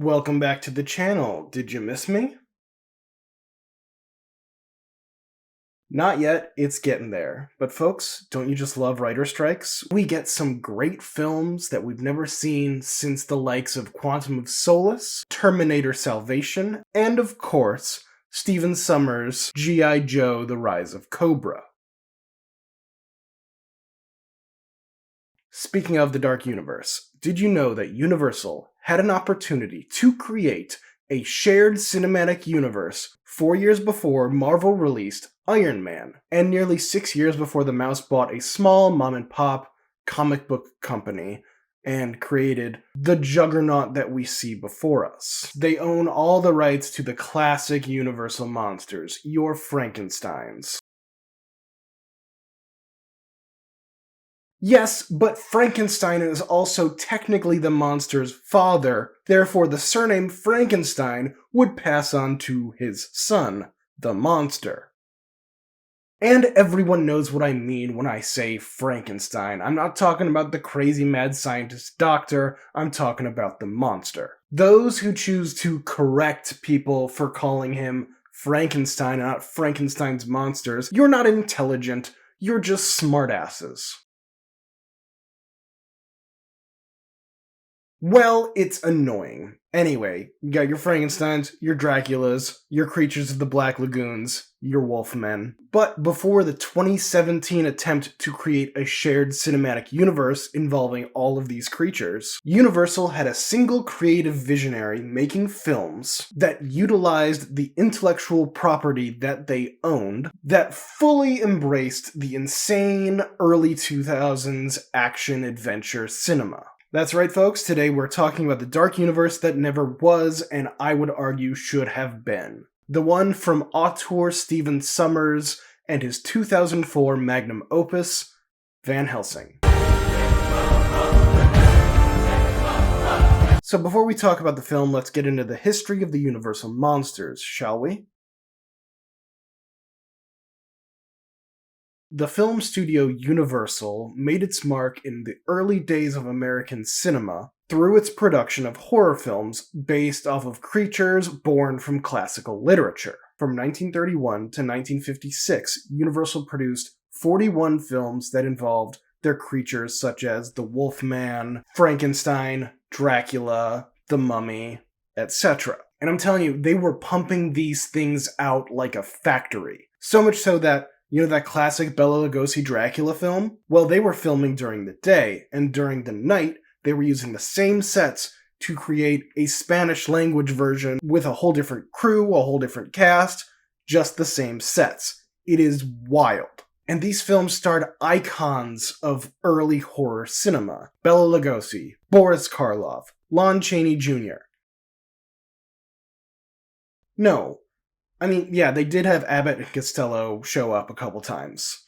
Welcome back to the channel. Did you miss me? Not yet, it's getting there. But folks, don't you just love writer strikes? We get some great films that we've never seen since the likes of Quantum of Solace, Terminator Salvation, and of course, Stephen Sommers' G.I. Joe: The Rise of Cobra. Speaking of the Dark Universe, did you know that Universal had an opportunity to create a shared cinematic universe 4 years before Marvel released Iron Man, and nearly 6 years before the mouse bought a small mom-and-pop comic book company and created the juggernaut that we see before us? They own all the rights to the classic Universal monsters, your Frankensteins. Yes, but Frankenstein is also technically the monster's father, therefore the surname Frankenstein would pass on to his son, the monster. And everyone knows what I mean when I say Frankenstein. I'm not talking about the crazy mad scientist doctor, I'm talking about the monster. Those who choose to correct people for calling him Frankenstein and not Frankenstein's monsters, you're not intelligent, you're just smartasses. Well, it's annoying. Anyway, you got your Frankensteins, your Draculas, your Creatures of the Black Lagoons, your Wolfmen. But before the 2017 attempt to create a shared cinematic universe involving all of these creatures, Universal had a single creative visionary making films that utilized the intellectual property that they owned that fully embraced the insane early 2000s action-adventure cinema. That's right, folks. Today we're talking about the dark universe that never was, and I would argue should have been. The one from auteur Stephen Sommers and his 2004 magnum opus, Van Helsing. So before we talk about the film, let's get into the history of the Universal monsters, shall we? The film studio Universal made its mark in the early days of American cinema through its production of horror films based off of creatures born from classical literature. From 1931 to 1956, Universal produced 41 films that involved their creatures such as the Wolfman, Frankenstein, Dracula, the Mummy, etc. And I'm telling you, they were pumping these things out like a factory. So much so that you know that classic Bela Lugosi Dracula film? Well, they were filming during the day, and during the night, they were using the same sets to create a Spanish language version with a whole different crew, a whole different cast, just the same sets. It is wild. And these films starred icons of early horror cinema. Bela Lugosi, Boris Karloff, Lon Chaney Jr. No. I mean, yeah, they did have Abbott and Costello show up a couple times.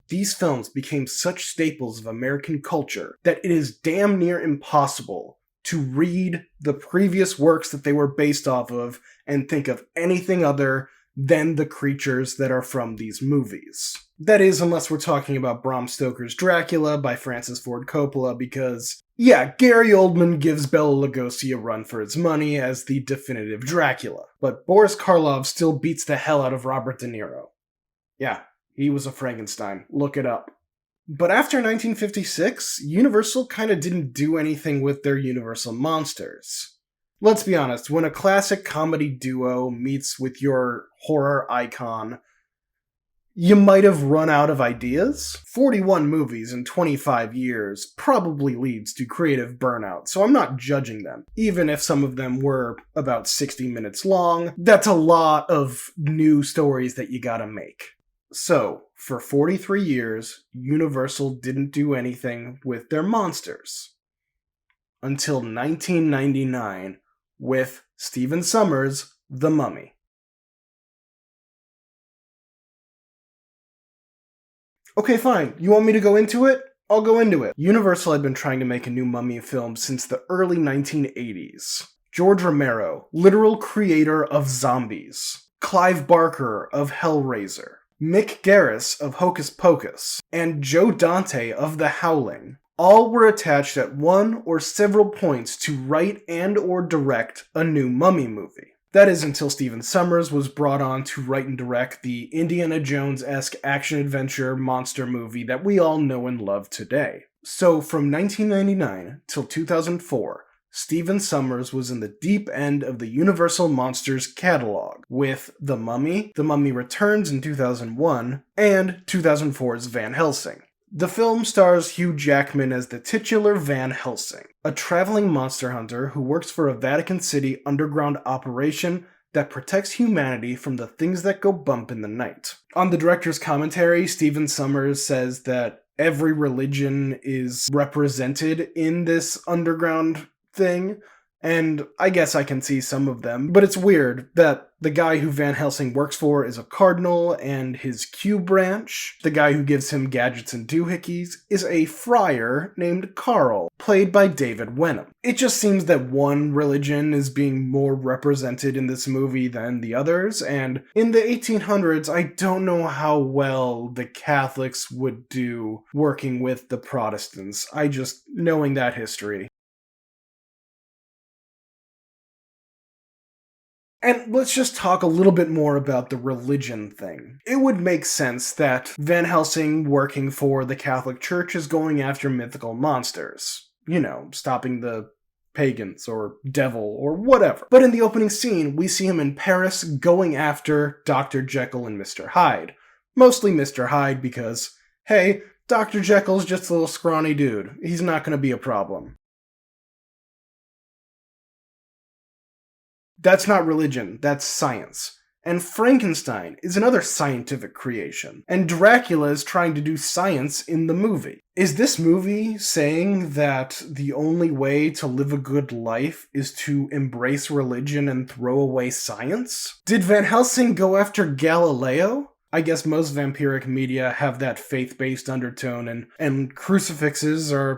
These films became such staples of American culture that it is damn near impossible to read the previous works that they were based off of and think of anything other than the creatures that are from these movies. That is, unless we're talking about Bram Stoker's Dracula by Francis Ford Coppola, because yeah, Gary Oldman gives Bela Lugosi a run for his money as the definitive Dracula, but Boris Karloff still beats the hell out of Robert De Niro. Yeah, he was a Frankenstein. Look it up. But after 1956, Universal kinda didn't do anything with their Universal monsters. Let's be honest, when a classic comedy duo meets with your horror icon, you might have run out of ideas. 41 movies in 25 years probably leads to creative burnout, so I'm not judging them. Even if some of them were about 60 minutes long, that's a lot of new stories that you gotta make. So, for 43 years, Universal didn't do anything with their monsters. Until 1999, with Stephen Sommers' The Mummy. Okay, fine. You want me to go into it? I'll go into it. Universal had been trying to make a new Mummy film since the early 1980s. George Romero, literal creator of zombies. Clive Barker of Hellraiser. Mick Garris of Hocus Pocus. And Joe Dante of The Howling all were attached at one or several points to write and or direct a new Mummy movie. That is until Stephen Sommers was brought on to write and direct the Indiana Jones-esque action-adventure monster movie that we all know and love today. So from 1999 till 2004, Stephen Sommers was in the deep end of the Universal Monsters catalog, with The Mummy Returns in 2001, and 2004's Van Helsing. The film stars Hugh Jackman as the titular Van Helsing, a traveling monster hunter who works for a Vatican City underground operation that protects humanity from the things that go bump in the night. On the director's commentary, Stephen Sommers says that every religion is represented in this underground thing, and I guess I can see some of them, but it's weird that the guy who Van Helsing works for is a cardinal, and his Q branch, the guy who gives him gadgets and doohickeys, is a friar named Carl, played by David Wenham. It just seems that one religion is being more represented in this movie than the others, and in the 1800s, I don't know how well the Catholics would do working with the Protestants. Knowing that history. And let's just talk a little bit more about the religion thing. It would make sense that Van Helsing, working for the Catholic Church, is going after mythical monsters. You know, stopping the pagans or devil or whatever. But in the opening scene, we see him in Paris going after Dr. Jekyll and Mr. Hyde. Mostly Mr. Hyde because, hey, Dr. Jekyll's just a little scrawny dude. He's not going to be a problem. That's not religion, that's science. And Frankenstein is another scientific creation. And Dracula is trying to do science in the movie. Is this movie saying that the only way to live a good life is to embrace religion and throw away science? Did Van Helsing go after Galileo? I guess most vampiric media have that faith-based undertone, and crucifixes are,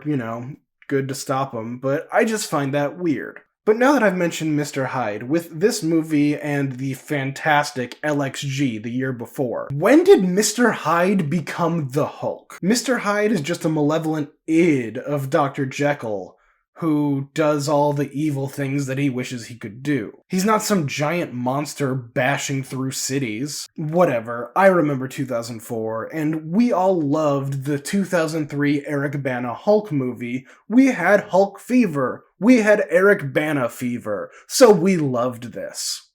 good to stop them, but I just find that weird. But now that I've mentioned Mr. Hyde, with this movie and the fantastic LXG the year before, when did Mr. Hyde become the Hulk? Mr. Hyde is just a malevolent id of Dr. Jekyll, who does all the evil things that he wishes he could do. He's not some giant monster bashing through cities. Whatever, I remember 2004, and we all loved the 2003 Eric Bana Hulk movie. We had Hulk fever. We had Eric Bana fever, so we loved this.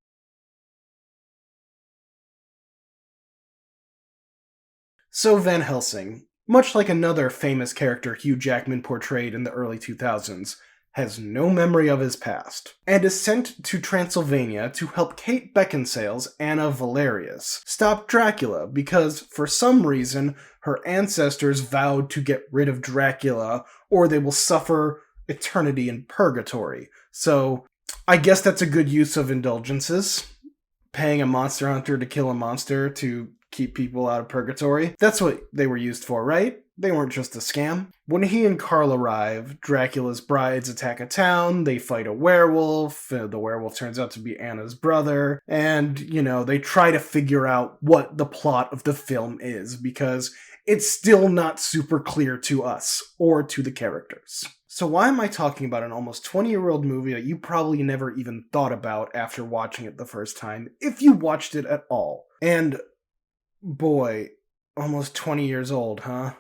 So Van Helsing, much like another famous character Hugh Jackman portrayed in the early 2000s, has no memory of his past, and is sent to Transylvania to help Kate Beckinsale's Anna Valerius stop Dracula because, for some reason, her ancestors vowed to get rid of Dracula or they will suffer eternity in purgatory. So, I guess that's a good use of indulgences. Paying a monster hunter to kill a monster to keep people out of purgatory. That's what they were used for, right? They weren't just a scam. When he and Carl arrive, Dracula's brides attack a town, they fight a werewolf, the werewolf turns out to be Anna's brother, and, they try to figure out what the plot of the film is, because it's still not super clear to us, or to the characters. So why am I talking about an almost 20-year-old movie that you probably never even thought about after watching it the first time, if you watched it at all? And, boy, almost 20 years old, huh?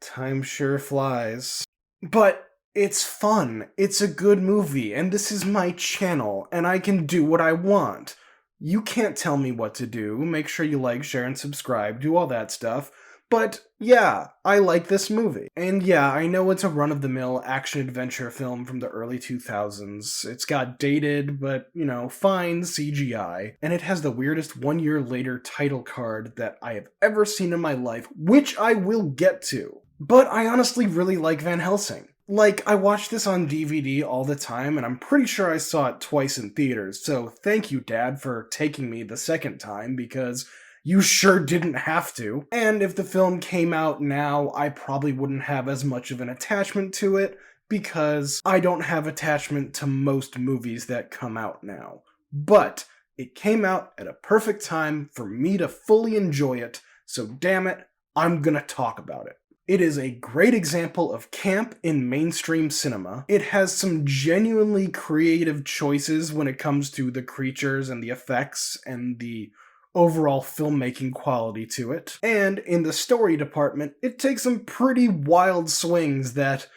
Time sure flies. But it's fun. It's a good movie, and this is my channel, and I can do what I want. You can't tell me what to do. Make sure you like, share, and subscribe. Do all that stuff. But, yeah, I like this movie. And yeah, I know it's a run-of-the-mill action-adventure film from the early 2000s. It's got dated, but, fine CGI. And it has the weirdest one-year-later title card that I have ever seen in my life, which I will get to. But I honestly really like Van Helsing. I watch this on DVD all the time, and I'm pretty sure I saw it twice in theaters, so thank you, Dad, for taking me the second time, because you sure didn't have to. And if the film came out now, I probably wouldn't have as much of an attachment to it, because I don't have attachment to most movies that come out now. But it came out at a perfect time for me to fully enjoy it, so damn it, I'm gonna talk about it. It is a great example of camp in mainstream cinema. It has some genuinely creative choices when it comes to the creatures and the effects and the overall filmmaking quality to it. And in the story department, it takes some pretty wild swings that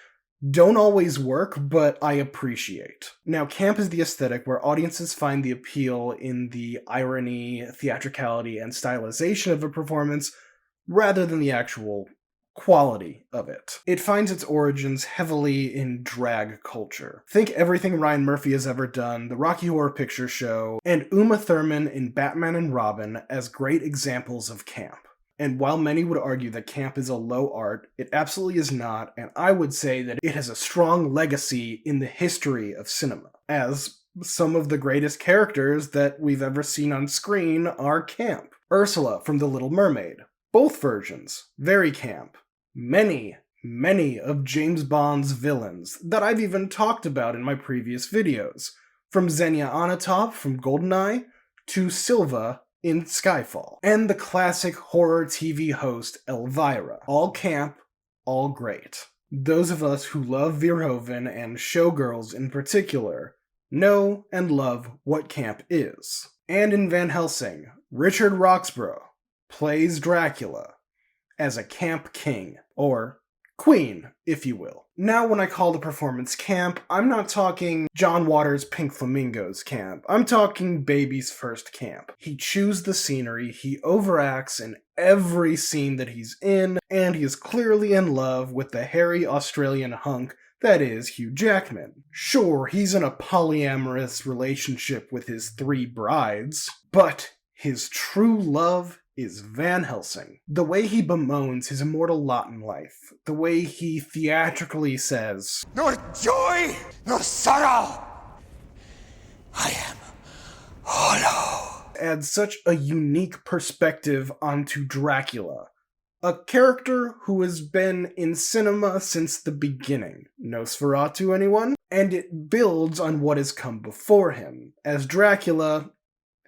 don't always work, but I appreciate. Now, camp is the aesthetic where audiences find the appeal in the irony, theatricality, and stylization of a performance rather than the actual quality of it. It finds its origins heavily in drag culture. Think everything Ryan Murphy has ever done, the Rocky Horror Picture Show, and Uma Thurman in Batman and Robin as great examples of camp. And while many would argue that camp is a low art, it absolutely is not, and I would say that it has a strong legacy in the history of cinema, as some of the greatest characters that we've ever seen on screen are camp. Ursula from The Little Mermaid. Both versions, very camp. Many of James Bond's villains that I've even talked about in my previous videos, from Xenia Onatopp from GoldenEye to Silva in Skyfall, and the classic horror TV host Elvira. All camp, all great. Those of us who love Verhoeven and Showgirls in particular know and love what camp is. And in Van Helsing, Richard Roxburgh plays Dracula as a camp king, or queen, if you will. Now, when I call the performance camp, I'm not talking John Waters' Pink Flamingos camp. I'm talking Baby's first camp. He chews the scenery, he overacts in every scene that he's in, and he is clearly in love with the hairy Australian hunk that is Hugh Jackman. Sure, he's in a polyamorous relationship with his 3 brides, but his true love is Van Helsing. The way he bemoans his immortal lot in life, the way he theatrically says, "Nor joy, nor sorrow, I am hollow," adds such a unique perspective onto Dracula, a character who has been in cinema since the beginning. Nosferatu, anyone? And it builds on what has come before him, as Dracula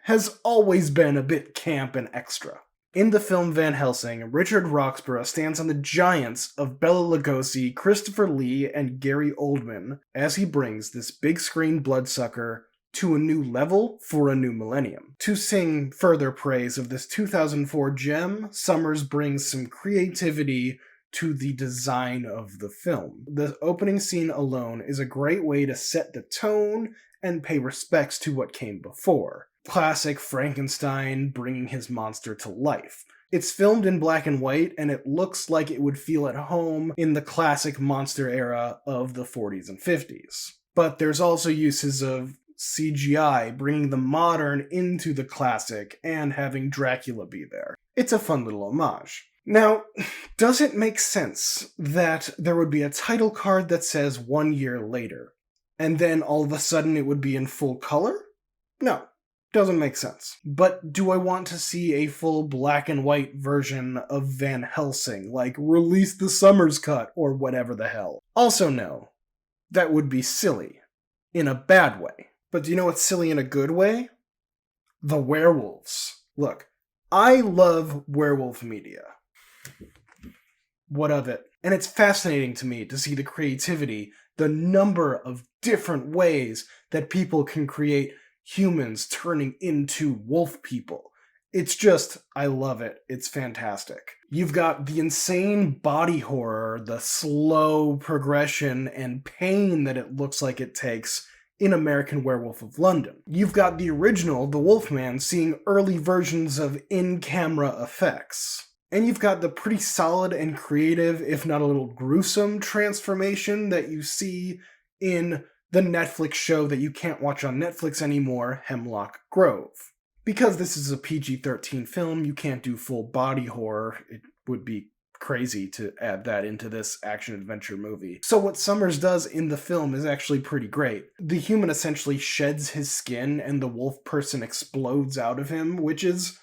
has always been a bit camp and extra. In the film Van Helsing, Richard Roxburgh stands on the giants of Bela Lugosi, Christopher Lee, and Gary Oldman as he brings this big screen bloodsucker to a new level for a new millennium. To sing further praise of this 2004 gem, Summers brings some creativity to the design of the film. The opening scene alone is a great way to set the tone and pay respects to what came before. Classic Frankenstein bringing his monster to life. It's filmed in black and white, and it looks like it would feel at home in the classic monster era of the 40s and 50s. But there's also uses of CGI, bringing the modern into the classic and having Dracula be there. It's a fun little homage. Now, does it make sense that there would be a title card that says 1 year later, and then all of a sudden it would be in full color? No. Doesn't make sense. But do I want to see a full black and white version of Van Helsing, like release the Summers cut or whatever the hell? Also no. That would be silly. In a bad way. But do you know what's silly in a good way? The Werewolves. Look, I love werewolf media. What of it? And it's fascinating to me to see the creativity, the number of different ways that people can create humans turning into wolf people. It's just, I love it. It's fantastic. You've got the insane body horror, the slow progression and pain that it looks like it takes in American Werewolf of London. You've got the original, the Wolfman, seeing early versions of in-camera effects. And you've got the pretty solid and creative, if not a little gruesome, transformation that you see in the Netflix show that you can't watch on Netflix anymore, Hemlock Grove. Because this is a PG-13 film, you can't do full body horror. It would be crazy to add that into this action-adventure movie. So what Summers does in the film is actually pretty great. The human essentially sheds his skin and the wolf person explodes out of him, which is,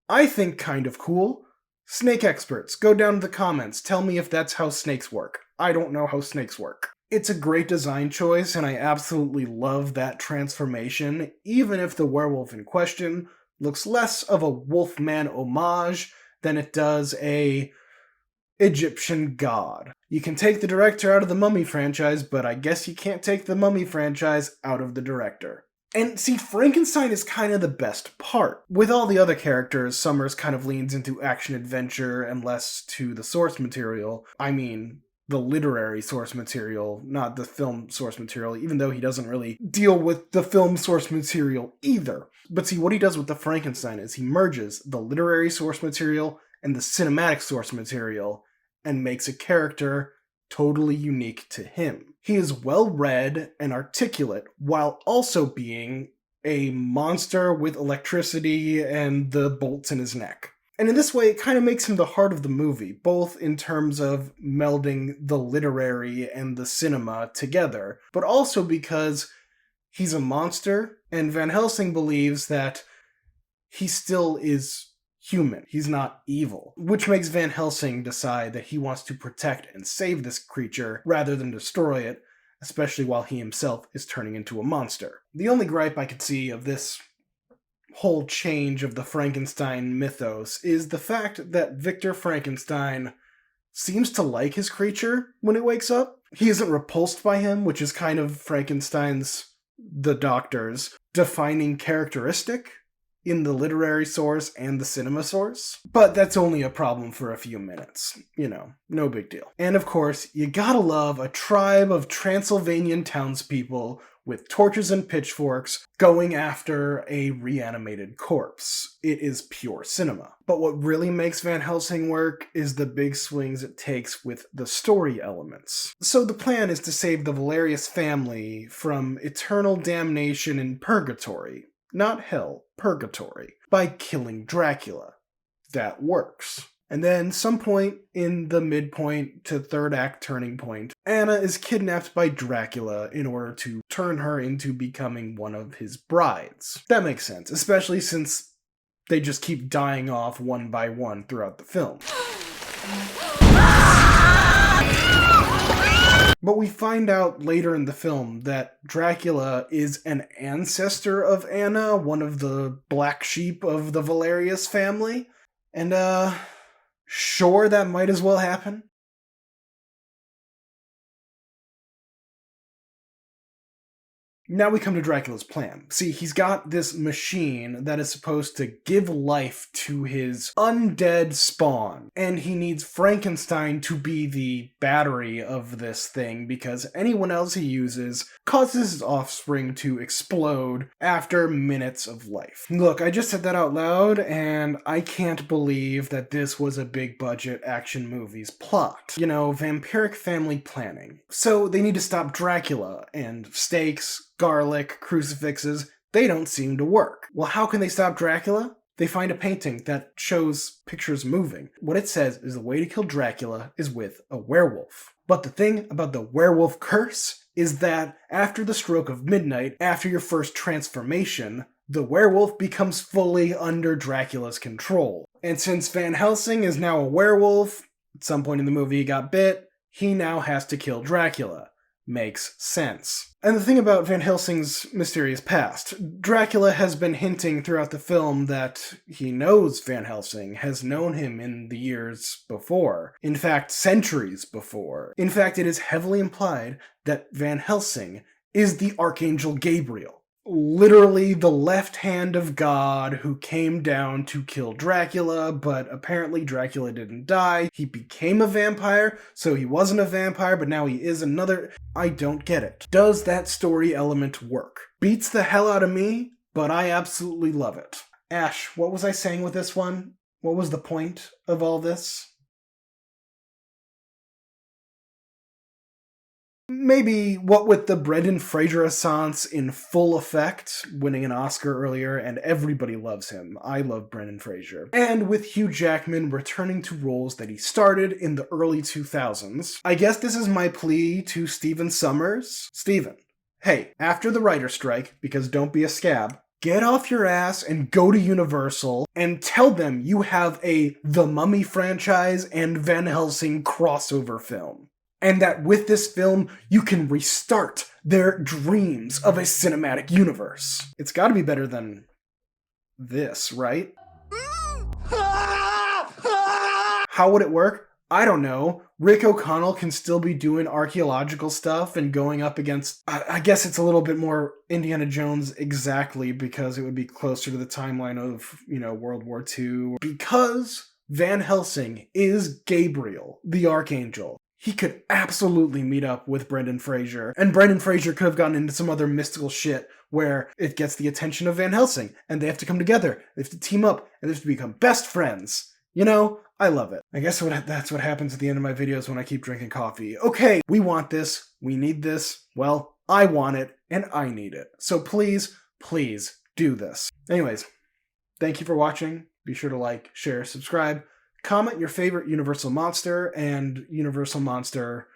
I think, kind of cool. Snake experts, go down to the comments. Tell me if that's how snakes work. I don't know how snakes work. It's a great design choice, and I absolutely love that transformation, even if the werewolf in question looks less of a Wolfman homage than it does a Egyptian god. You can take the director out of the Mummy franchise, but I guess you can't take the Mummy franchise out of the director. And see, Frankenstein is kind of the best part. With all the other characters, Summers kind of leans into action-adventure and less to the source material. I mean, the literary source material, not the film source material, even though he doesn't really deal with the film source material either. But see, what he does with the Frankenstein is he merges the literary source material and the cinematic source material and makes a character totally unique to him. He is well-read and articulate while also being a monster with electricity and the bolts in his neck. And in this way, it kind of makes him the heart of the movie, both in terms of melding the literary and the cinema together, but also because he's a monster, and Van Helsing believes that he still is human. He's not evil, which makes Van Helsing decide that he wants to protect and save this creature rather than destroy it, especially while he himself is turning into a monster. The only gripe I could see of this whole change of the Frankenstein mythos is the fact that Victor Frankenstein seems to like his creature when it wakes up. He isn't repulsed by him, which is kind of Frankenstein's, the Doctor's, defining characteristic in the literary source and the cinema source. But that's only a problem for a few minutes. You know, no big deal. And of course, you gotta love a tribe of Transylvanian townspeople with torches and pitchforks going after a reanimated corpse. It is pure cinema. But what really makes Van Helsing work is the big swings it takes with the story elements. So the plan is to save the Valerius family from eternal damnation in purgatory. Not hell, purgatory, by killing Dracula. That works. And then, some point in the midpoint to third act turning point, Anna is kidnapped by Dracula in order to turn her into becoming one of his brides. That makes sense, especially since they just keep dying off one by one throughout the film. But we find out later in the film that Dracula is an ancestor of Anna, one of the black sheep of the Valerius family. And, sure, that might as well happen. Now we come to Dracula's plan. See, he's got this machine that is supposed to give life to his undead spawn, and he needs Frankenstein to be the battery of this thing because anyone else he uses causes his offspring to explode after minutes of life. Look, I just said that out loud, and I can't believe that this was a big-budget action movie's plot. You know, vampiric family planning. So they need to stop Dracula, and stakes, garlic, crucifixes, they don't seem to work. Well, how can they stop Dracula? They find a painting that shows pictures moving. What it says is the way to kill Dracula is with a werewolf. But the thing about the werewolf curse is that after the stroke of midnight, after your first transformation, the werewolf becomes fully under Dracula's control. And since Van Helsing is now a werewolf, at some point in the movie he got bit, he now has to kill Dracula. Makes sense. And the thing about Van Helsing's mysterious past, Dracula has been hinting throughout the film that he knows Van Helsing, has known him in the years before. In fact, centuries before. In fact, it is heavily implied that Van Helsing is the Archangel Gabriel. Literally the left hand of God who came down to kill Dracula, but apparently Dracula didn't die. He became a vampire, so he wasn't a vampire, but now he is another. I don't get it. Does that story element work? Beats the hell out of me, but I absolutely love it. Ash, what was I saying with this one? What was the point of all this? Maybe what with the Brendan Fraser-assance in full effect, winning an Oscar earlier, and everybody loves him. I love Brendan Fraser. And with Hugh Jackman returning to roles that he started in the early 2000s. I guess this is my plea to Stephen Sommers. Stephen, hey, after the writer's strike, because don't be a scab, get off your ass and go to Universal and tell them you have a The Mummy franchise and Van Helsing crossover film. And that with this film, you can restart their dreams of a cinematic universe. It's gotta be better than this, right? How would it work? I don't know, Rick O'Connell can still be doing archaeological stuff and going up against, I guess it's a little bit more Indiana Jones exactly because it would be closer to the timeline of, World War II. Because Van Helsing is Gabriel, the Archangel, he could absolutely meet up with Brendan Fraser. And Brendan Fraser could have gotten into some other mystical shit where it gets the attention of Van Helsing, and they have to come together, they have to team up, and they have to become best friends. I love it. I guess that's what happens at the end of my videos when I keep drinking coffee. Okay, we want this. We need this. Well, I want it, and I need it. So please, please do this. Anyways, thank you for watching. Be sure to like, share, subscribe. Comment your favorite Universal Monster and Universal Monster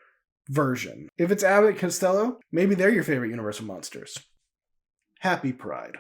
version. If it's Abbott Costello, maybe they're your favorite Universal Monsters. Happy Pride.